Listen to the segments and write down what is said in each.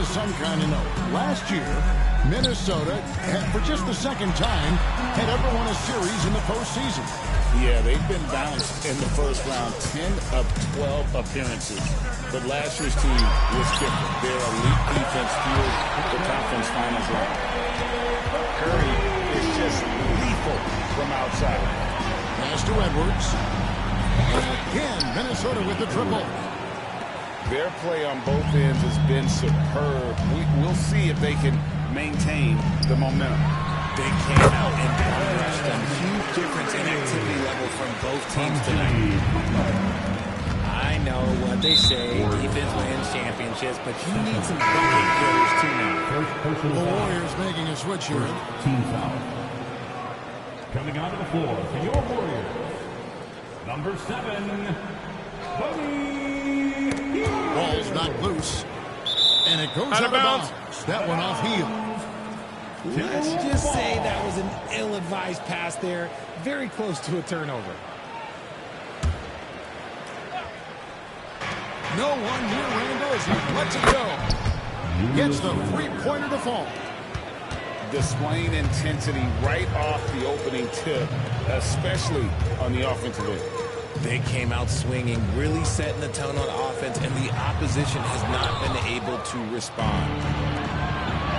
you some kind of note. Last year, Minnesota, for just the second time, had ever won a series in the postseason. Yeah, they've been bounced in the first round, 10 of 12 appearances. But last year's team was different. Their elite defense fueled the conference finals run. Curry is just lethal from outside. Pass to Edwards. And again, Minnesota with the triple. Their play on both ends has been superb. We'll see if they can maintain the momentum. They came out and crushed them. Huge difference in activity level from both teams tonight. I know what they say, defense wins championships, but you need some bucket getters too now. The Warriors making a switch here. Team foul. Coming onto the floor for your Warriors, number 7, Buddy Hield. Ball's not loose. And it goes out of bounds. That one off Hield. Let's just say that was an ill-advised pass there. Very close to a turnover. No one near Randall as he lets it go. Gets the three-pointer to fall. Displaying intensity right off the opening tip, especially on the offensive end. They came out swinging, really setting the tone on offense, and the opposition has not been able to respond.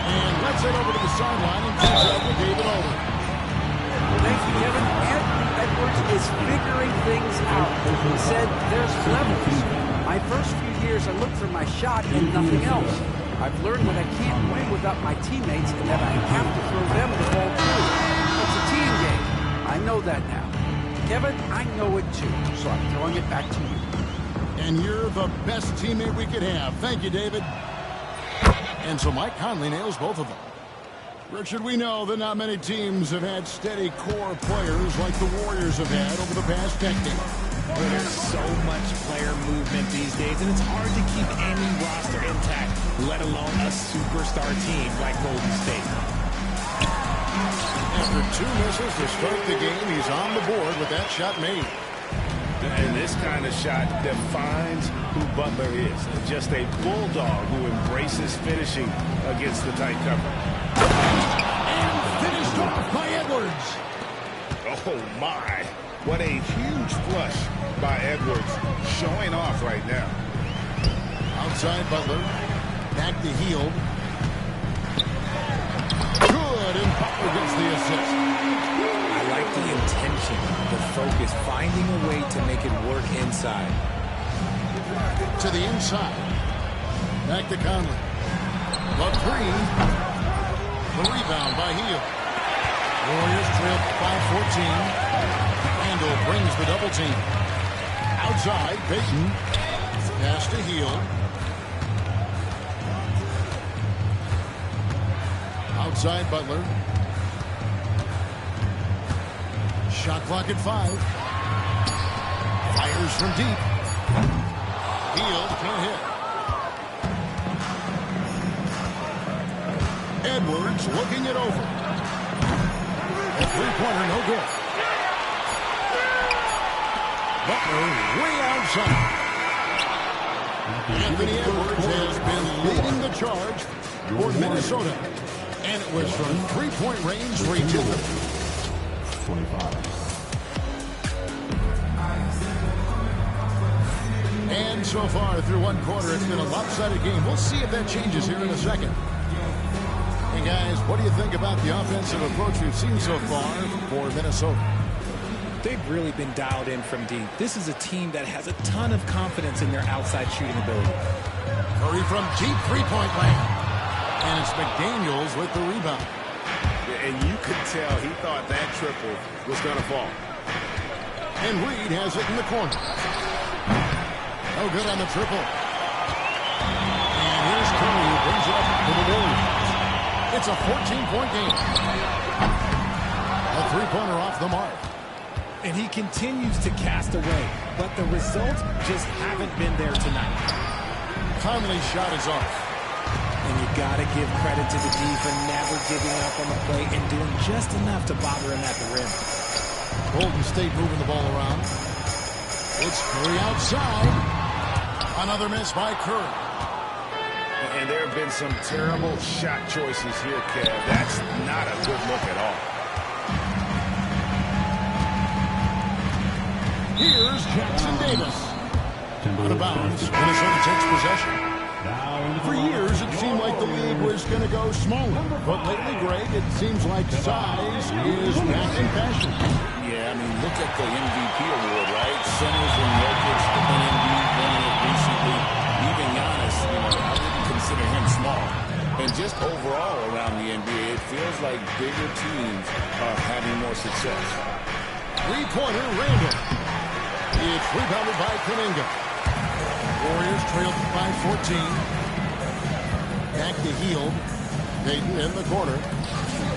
And let's head over to the sideline and catch up with David Aldridge. Thank you, Kevin. Anthony Edwards is figuring things out. He said there's levels. My first few years, I looked for my shot and nothing else. I've learned that I can't win without my teammates and that I have to throw them the ball too. It's a team game. I know that now. Kevin, I know it too, so I'm throwing it back to you. And you're the best teammate we could have. Thank you, David. And so Mike Conley nails both of them. Richard, we know that not many teams have had steady core players like the Warriors have had over the past decade. Well, there's so much player movement these days, and it's hard to keep any roster intact, let alone a superstar team like Golden State. After 2 misses to start the game, he's on the board with that shot made. And this kind of shot defines who Butler is. Just a bulldog who embraces finishing against the tight cover. And finished off by Edwards. Oh, my. What a huge flush by Edwards, showing off right now. Outside Butler. Back to Hield. Good, and Butler gets the assist. I like the intention, the focus, finding a way to make it work inside. To the inside. Back to Conley. The three. The rebound by Hield. Warriors trail 5-14. Randall brings the double team. Outside, Payton. Pass to Hield. Outside Butler. Shot clock at 5. Fires from deep. Hield can't hit. Edwards looking it over. A three-pointer, no good. Butler way outside. Anthony Edwards has been leading the charge for Minnesota. And it was from three-point range where he did them. 25. And so far through one quarter, it's been a lopsided game. We'll see if that changes here in a second. Hey, guys, what do you think about the offensive approach we've seen so far for Minnesota? They've really been dialed in from deep. This is a team that has a ton of confidence in their outside shooting ability. Curry from deep three-point land. And it's McDaniels with the rebound. And you could tell he thought that triple was going to fall. And Reed has it in the corner. No good on the triple. And here's Curry who brings it up to the Warriors. It's a 14-point game. A three-pointer off the mark. And he continues to cast away, but the results just haven't been there tonight. Conley's shot is off. And you got to give credit to the D for never giving up on the play and doing just enough to bother him at the rim. Golden State moving the ball around. It's Curry outside. Another miss by Curry. And there have been some terrible shot choices here, Kev. That's not a good look at all. Here's Jackson Davis. Out of bounds. Minnesota takes possession. For years, it seemed like the league was going to go smaller. But lately, Greg, it seems like size is back in fashion. Yeah, I mean, look at the MVP award, right? Centers and Jokic, the Embiid winning it recently. Even Giannis, I wouldn't consider him small. And just overall around the NBA, it feels like bigger teams are having more success. Three-pointer, Randall. It's rebounded by Kuminga. Warriors trailed by 14. Back to Hield. Payton in the corner.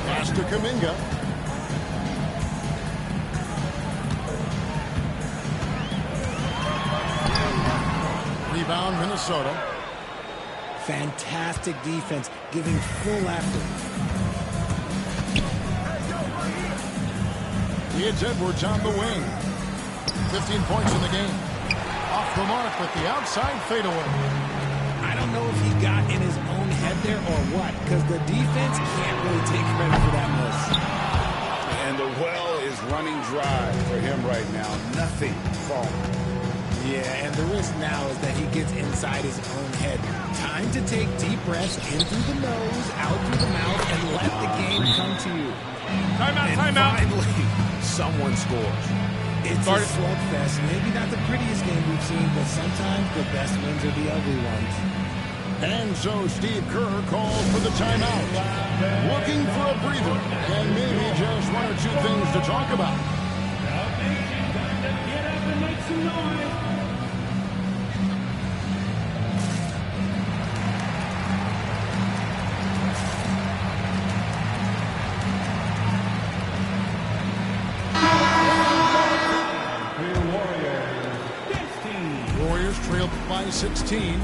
Pass to Kuminga. Rebound, Minnesota. Fantastic defense, giving full effort. It's Edwards on the wing. 15 points in the game. Off the mark with the outside fadeaway. I don't know if he got in his own head there or what, because the defense can't really take credit for that miss. And the well is running dry for him right now. Nothing falling. Yeah, and the risk now is that he gets inside his own head. Time to take deep breaths in through the nose, out through the mouth, and let the game come to you. Timeout. Finally, someone scores. It's a slugfest. Maybe not the prettiest game we've seen, but sometimes the best wins are the ugly ones. And so Steve Kerr calls for the timeout. Looking for a breather and maybe just one or two things to talk about. Get up and make some noise. Warriors trailed by 16.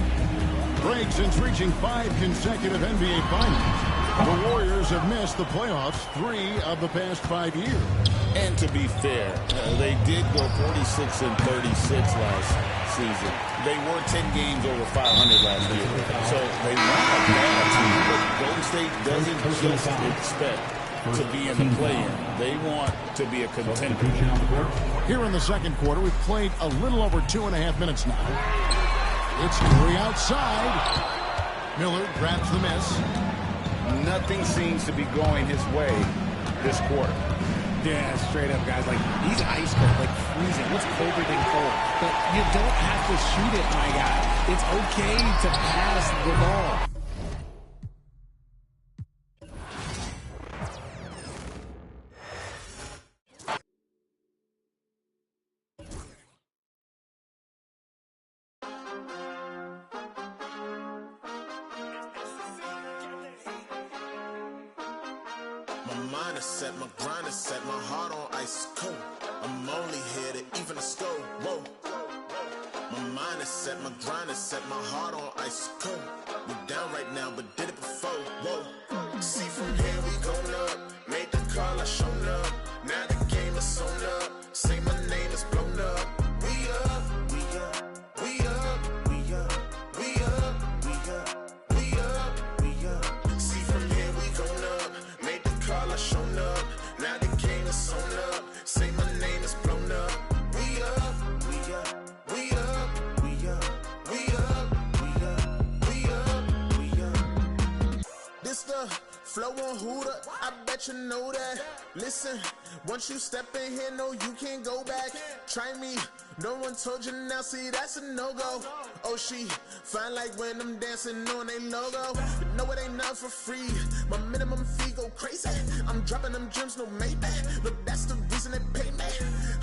Greg, since reaching 5 consecutive NBA Finals, the Warriors have missed the playoffs 3 of the past 5 years. And to be fair, they did go 46 and 36 last season. They were 10 games over 500 last year. So they weren't a bad team, but Golden State doesn't just expect to be in the play-in. They want to be a contender. Here in the second quarter, we've played a little over 2.5 minutes now. It's Curry outside. Miller grabs the miss. Nothing seems to be going his way this quarter. Yeah, straight up, guys. Like, he's ice cold, like freezing. What's colder than cold? But you don't have to shoot it, my guy. It's okay to pass the ball. My mind is set, my grind is set, my heart on ice cold. I'm only here to even a score. Whoa. My mind is set, my grind is set, my heart on ice cold. We down right now, but did it before. Whoa. See from here we going up. Made the call, I shown up. Now the game is sewn up. Say my name is blown up. We up, we up, we up, we up, we up, we up, we up, we up. See from here we going up. Made the call, I shown up. Now the game is sewn up. Say my name is blown up. We up, we up, we up, we up, we up, we up, we up, we up. This the flow on Hooter, I bet you know that. Listen, once you step in here, no, you can't go back. Try me, no one told you now, see, that's a no-go. Oh, she fine like when I'm dancing on a logo. But no, it ain't not for free. My minimum fee go crazy. I'm dropping them gems, no maybe. Look, that's the reason they pay me.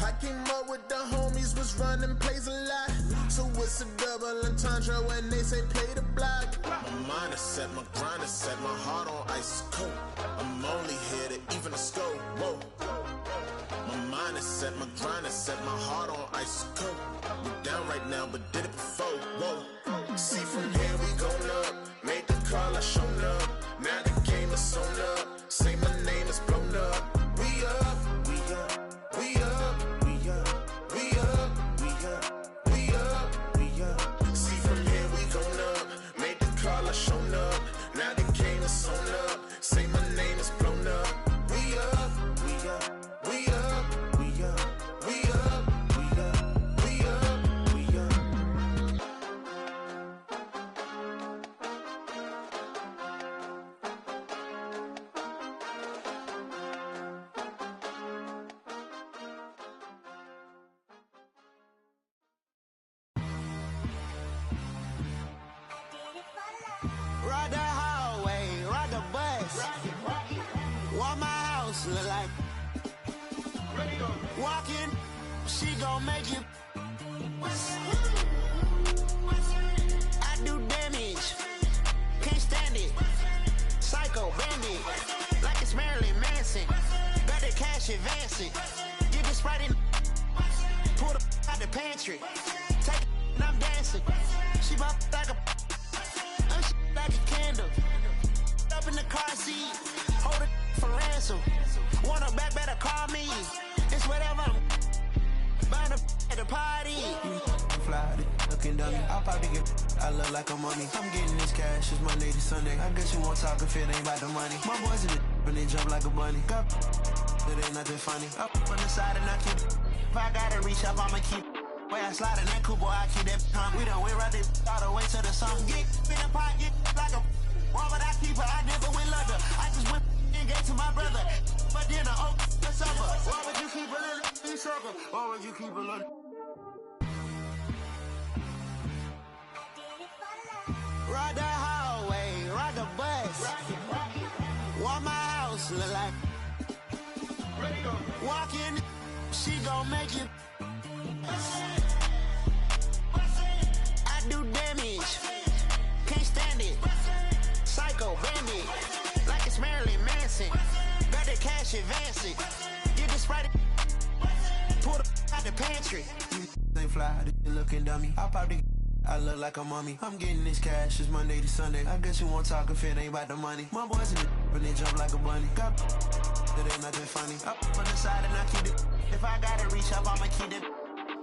I came up with the homies, was running plays a lot. So it's a double entendre when they say play the block. My mind is set, my grind is set, my heart on ice cold. I'm only here to even a score. Whoa. My mind is set, my grind is set, my heart on ice cold. We down right now, but did it before. Whoa. See from here we going up. Made the call, I shown up. Now the game is sewn up. Say my name is blown up. We up, we up, we up, we up, we up, we up, we up, we up. See from here we going up. Made the call, I shown up. Ride the hallway, ride the bus. What my house look like? Walking, she gon' make you. I do damage, can't stand it. Psycho bandit, like it's Marilyn Manson. Got the cash advancing. Get the Sprite in, pull the out the pantry. Take it and I'm dancing. She bop like a, like a candle. Up in the car seat, hold it for ransom. Want her back, better call me. It's whatever. Burn at the party. Fly, looking dummy. I'll probably get. I look like a mummy. I'm getting this cash. It's Monday to Sunday. I guess you won't talk if it ain't about the money. My boys in the and they jump like a bunny. Got it ain't nothing funny. Up on the side and I keep. If I gotta reach up, I'ma keep. Way I slide in that coupe, boy, I keep that pump. We done went right there all the way to the sun. Get in the pot, get like a. Why would I keep her? I never went London. I just went and gave to my brother. But then I open the supper. Why would you keep a little sucker? Why would you keep a little? Ride the hallway, ride the bus. What my house look like? Walking, she gon' make you. I do damage, can't stand it. Psycho bandit, like it's Marilyn Manson. Got the cash advancing. Get the Sprite, pull the out the pantry. Ain't fly, looking dummy. I'll probably. I look like a mummy. I'm getting this cash. It's Monday to Sunday. I guess you won't talk if it ain't about the money. My boys in the and they jump like a bunny. Got it ain't nothing funny. Up on the side and I keep it. If I gotta reach up, I'ma keep it.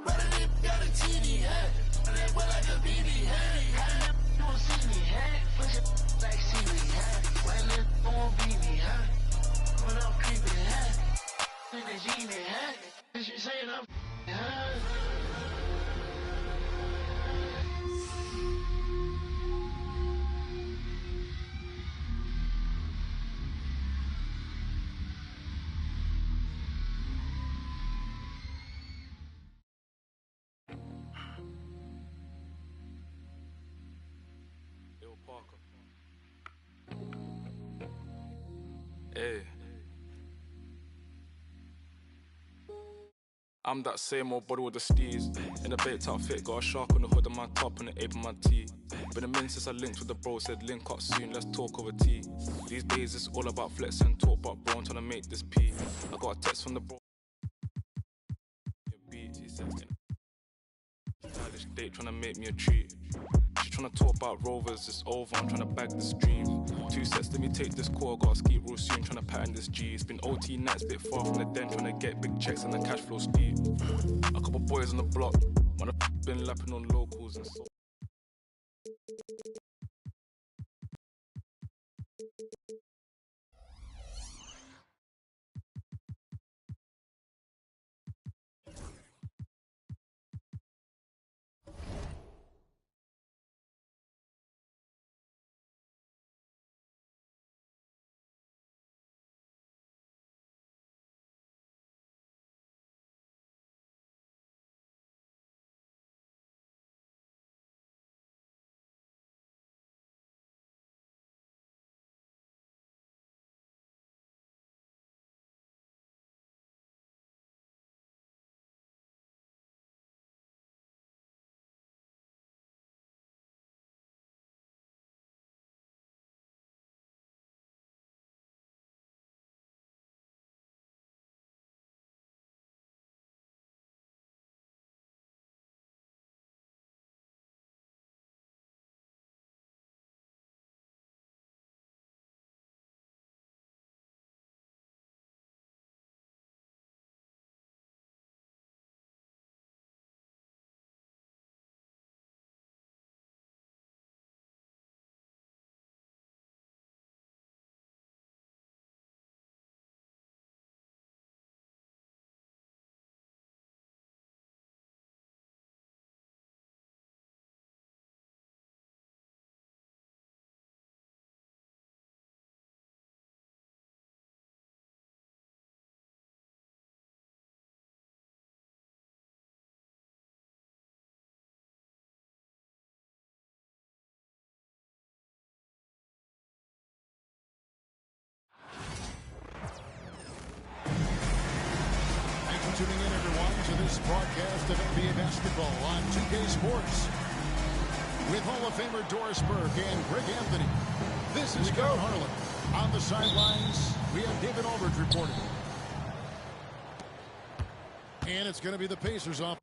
But a nigga got a TD hat, and that boy like a BB hat. I you won't see me hat, push it like seaweed hat. Why nigga won't beat me hat? When I'm creeping hat, nigga genie hat. Cause you saying I'm hat. Hey. I'm that same old body with the steez. In a baked outfit, got a shark on the hood of my top and the ape on my tee. Been a min since I linked with the bro, said link up soon, let's talk over tea. These days it's all about flex and talk, but bro, I'm trying to make this P. I got a text from the bro. He said, stylish date trying to make me a treat. She tryna talk about rovers, it's over, I'm tryna bag this dream. 2 sets, let me take this call, gotta ski real soon, tryna pattern this G. It's been OT nights, bit far from the den, tryna get big checks and the cash flow steep. A couple boys on the block, man, I've been lapping on locals and so. broadcast of NBA basketball on 2K Sports. With Hall of Famer Doris Burke and Greg Anthony. This is Kevin Harlan. On the sidelines, we have David Aldridge reporting. And it's going to be the Pacers off.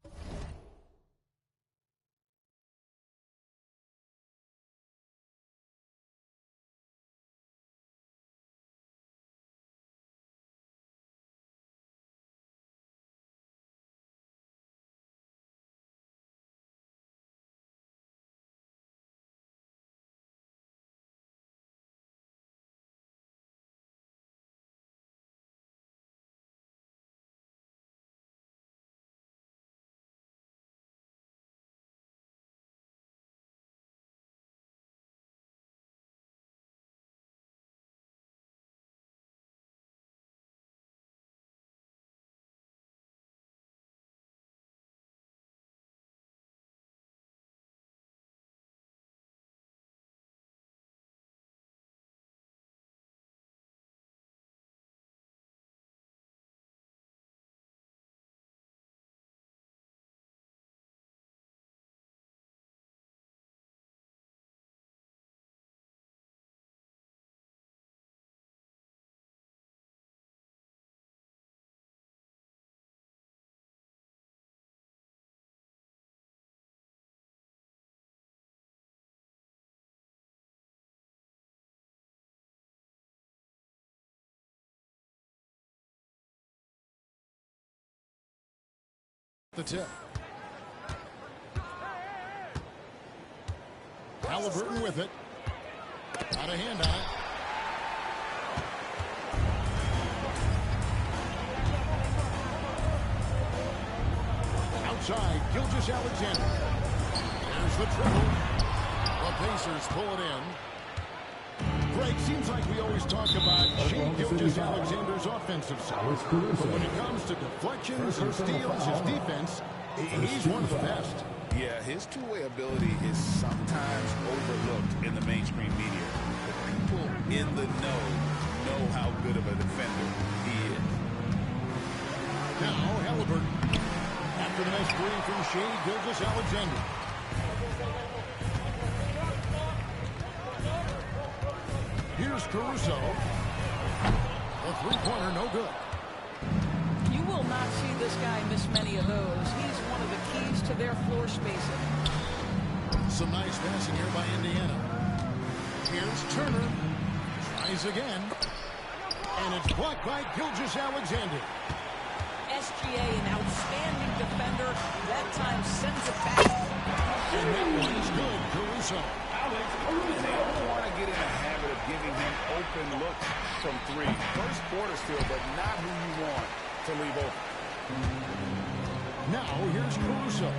The tip. Halliburton with it. Out of hand on it. Outside, Gilgeous-Alexander. There's the triple. The Pacers pull it in. Greg, seems like we always talk about Shai Gilgeous-Alexander's offensive side. But when it comes to deflections and steals, his defense, he's one of the best. Yeah, his two-way ability is sometimes overlooked in the mainstream media. But people in the know how good of a defender he is. Now, Halliburton. After the nice three from Shai Gilgeous-Alexander. Here's Caruso. The three-pointer, no good. You will not see this guy miss many of those. He's one of the keys to their floor spacing. Some nice passing here by Indiana. Here's Turner. Tries again. And it's blocked by Gilgeous-Alexander. SGA, an outstanding defender. That time sends it back. And that one is good. Caruso. They don't want to get in the habit of giving him open looks from three. First quarter still, but not who you want to leave open. Now here's Caruso.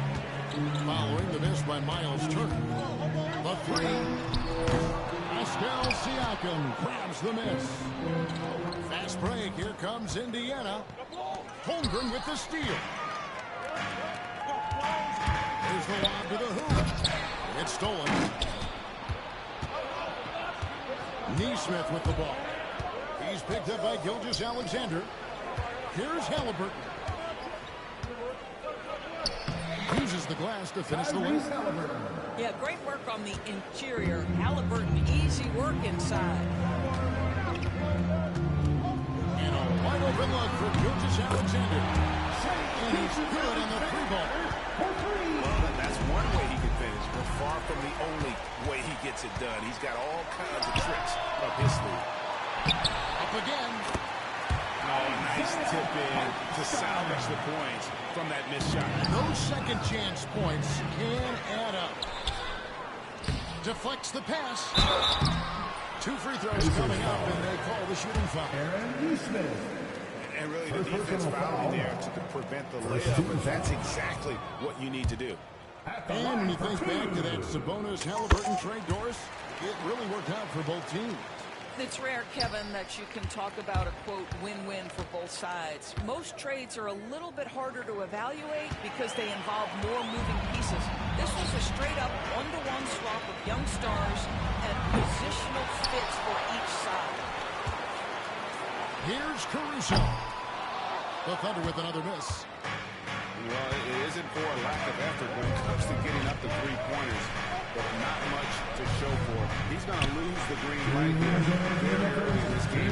Following the miss by Miles Turner. The three. Pascal Siakam grabs the miss. Fast break. Here comes Indiana. Holmgren with the steal. Here's the lob to the hoop. It's stolen. Neesmith with the ball. He's picked up by Gilgeous-Alexander. Here's Halliburton. Uses the glass to finish the layup. Yeah, great work on the interior. Halliburton, easy work inside. And a wide open look for Gilgeous-Alexander. And he's good on the three ball. Well, that's one way he can finish, but far from the only way he gets it done. He's got all kinds of tricks up his sleeve. Up again. Oh, nice tip in to salvage the points from that missed shot. Those second chance points can add up. Deflects the pass. Two free throws coming up, and they call the shooting foul. And really, the defense fouled me there to prevent the layup, but that's exactly what you need to do. And when you think back to that Sabonis-Halliburton trade, Doris, it really worked out for both teams. It's rare, Kevin, that you can talk about a, quote, win-win for both sides. Most trades are a little bit harder to evaluate because they involve more moving pieces. This was a straight-up one-to-one swap of young stars and positional fits for each side. Here's Caruso. The Thunder with another miss. Well, it isn't for a lack of effort when it comes to getting up the three-pointers, but not much to show for it. He's going to lose the green right here very early in this game.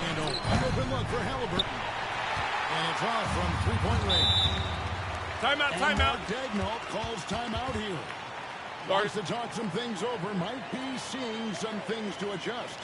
And an open look for Halliburton. And it's off from three-point range. Timeout, and timeout. Mark Daigneault calls timeout here. Wants to talk some things over. Might be seeing some things to adjust.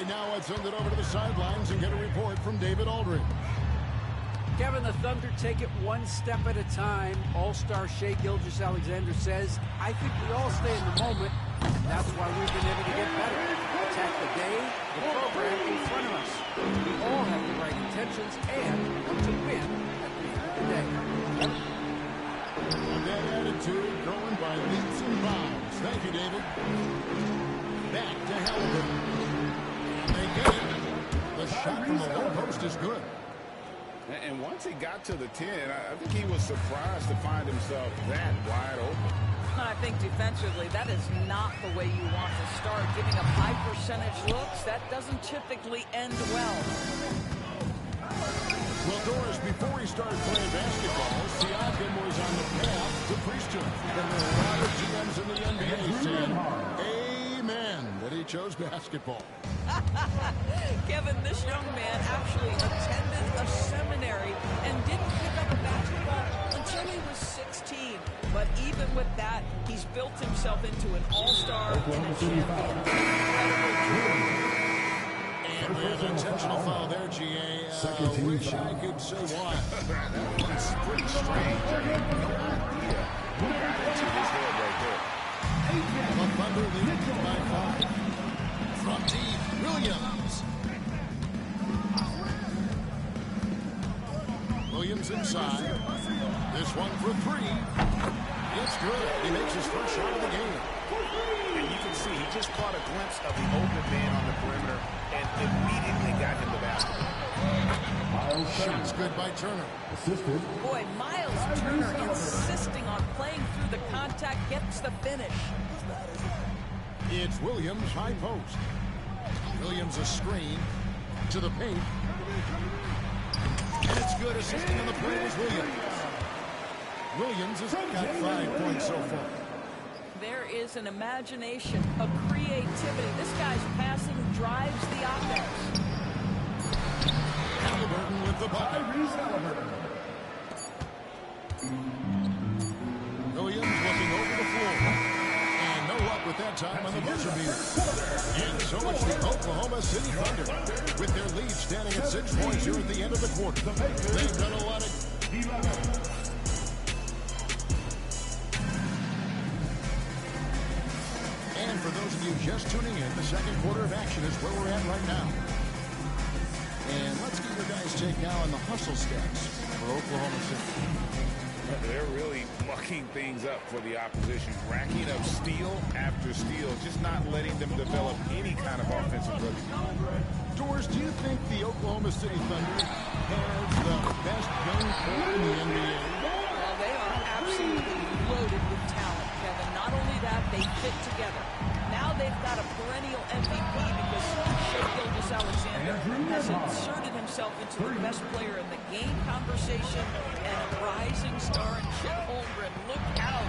Now let's send it over to the sidelines and get a report from David Aldridge. Kevin, the Thunder take it one step at a time. All-star Shai Gilgeous-Alexander says, I think we all stay in the moment. That's why we've been able to get better. Attack the day, the program in front of us. We all have the right intentions and want to win at the end of the day. And that attitude going by leaps and bounds. Thank you, David. Back to Halliburton. They get it. The shot from the low post is good. And once he got to the 10, I think he was surprised to find himself that wide open. I think defensively, that is not the way you want to start. Giving up high percentage looks, that doesn't typically end well. Well, Doris, before he started playing basketball, Siakam was on the path to priesthood. And there are a lot of GMs in the NBA saying, amen, that he chose basketball. Kevin, this young man actually attended a seminary and didn't pick up basketball until he was 16. But even with that, he's built himself into an all-star and a champion. And with an intentional foul there, GA, wish I could say why. That one's pretty strange. I have no idea what got into his head right there. The Thunder lead by 5. From deep, Williams. Williams inside. This one for 3. It's good. He makes his first shot of the game. And you can see he just caught a glimpse of the open man on the perimeter and immediately got him the basket. Shot's good by Turner. Boy, Miles Turner insisting on playing through the contact gets the finish. It's Williams, high post. Williams a screen to the paint. And it's good. Assisting on the play is Williams. Williams has got 5 points so far. There is an imagination, a creativity. This guy's passing drives the offense. Halliburton with the bucket. Williams looking over the floor. And no luck with that time on the buzzer beater. And so it's the Oklahoma City Thunder with their lead standing at 6 points here at the end of the quarter. They've done a lot of... And for those of you just tuning in, the second quarter of action is where we're at right now. And let's get your guys' take now on the hustle stats for Oklahoma City. They're really mucking things up for the opposition, racking up steal after steal, just not letting them develop any kind of offensive rhythm. Doors, do you think the Oklahoma City Thunder has the best young core in the NBA? Well, they are absolutely loaded with talent, Kevin. Not only that, they fit together. Now they've got a perennial MVP because Shai Gilgeous-Alexander has inserted himself into the best player in the game conversation and a rising star in Chet Holmgren. Look out.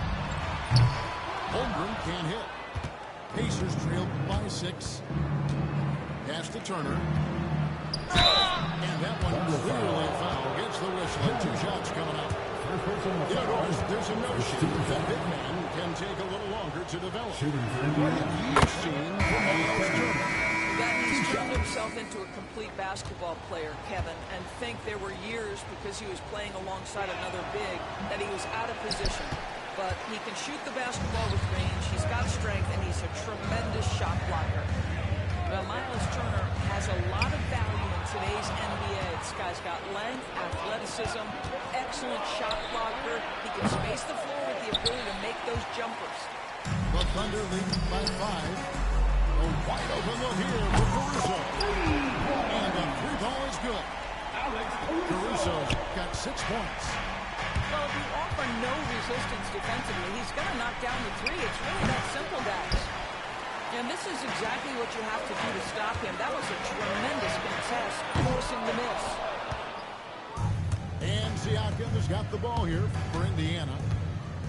Holmgren can't hit. Pacers trail by 6. Pass to Turner. And that one clearly a foul. Gets the whistle. 2 shots coming up. There's a notion that big men can take a little longer to develop. What have you seen from Miles Turner? That he's turned himself into a complete basketball player, Kevin, and think there were years because he was playing alongside another big that he was out of position. But he can shoot the basketball with range, he's got strength, and he's a tremendous shot blocker. Well, Miles Turner has a lot of value in today's NBA. This guy's got length, athleticism, excellent shot blocker. He can space the floor with the ability to make those jumpers. The Thunder lead by 5. A wide open look here for Caruso. And the free throw is good. Caruso's got 6 points. Well, if you offer no resistance defensively, he's going to knock down the three. It's really that simple, guys. And this is exactly what you have to do to stop him. That was a tremendous contest, forcing the miss. And Siakam has got the ball here for Indiana.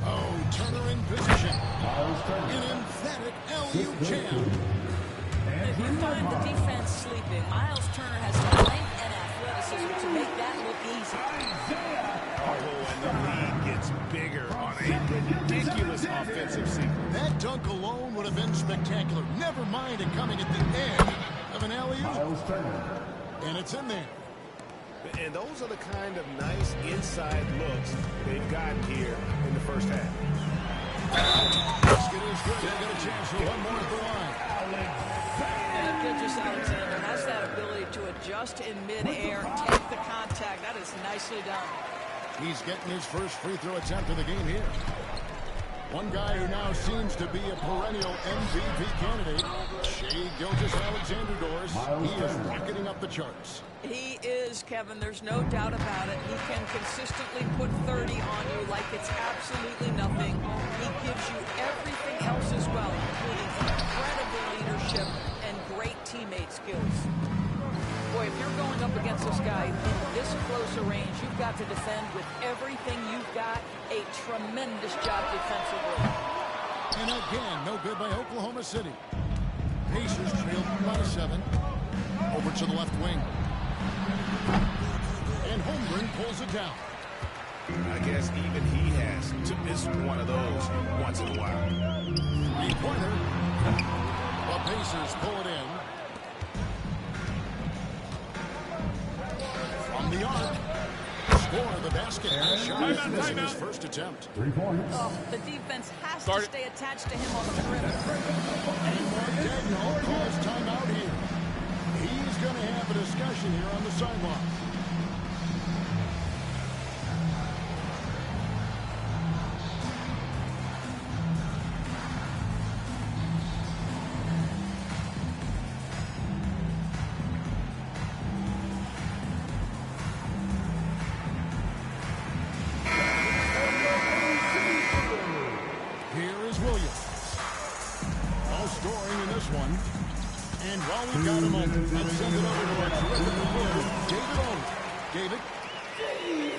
Oh, Turner in position. An emphatic alley-oop jam. If you find the defense sleeping, Miles Turner has the length and athleticism to make that look easy. And the lead gets bigger on a ridiculous offensive sequence. That dunk alone would have been spectacular. Never mind it coming at the end of an alley-oop. And it's in there. And those are the kind of nice inside looks they've gotten here in the first half. Basket is good. They got a chance for one more at the line. And Gilgeous-Alexander has that ability to adjust in midair, take the contact. That is nicely done. He's getting his first free throw attempt of the game here. One guy who now seems to be a perennial MVP candidate, Shai Gilgeous-Alexander Doors. He is rocketing up the charts. He is, Kevin. There's no doubt about it. He can consistently put 30 on you like it's absolutely nothing. He gives you everything else as well, including incredible leadership and great teammate skills. Boy, if you're going up against this guy in this close a range, you've got to defend with everything you've got. A tremendous job defensively. And again, no good by Oklahoma City. Pacers trail by 7. Over to the left wing. And Holmgren pulls it down. I guess even he has to miss one of those once in a while. Three-pointer. The Pacers pull it in. From the arc. Score the basket. Shai missing his first attempt. 3 points. Oh, the defense has to stay attached to him on the perimeter. And Mark Daigneault calls timeout here. He's going to have a discussion here on the sideline. And while we've got a moment, let's send it over to our terrific reporter, David Olney. David?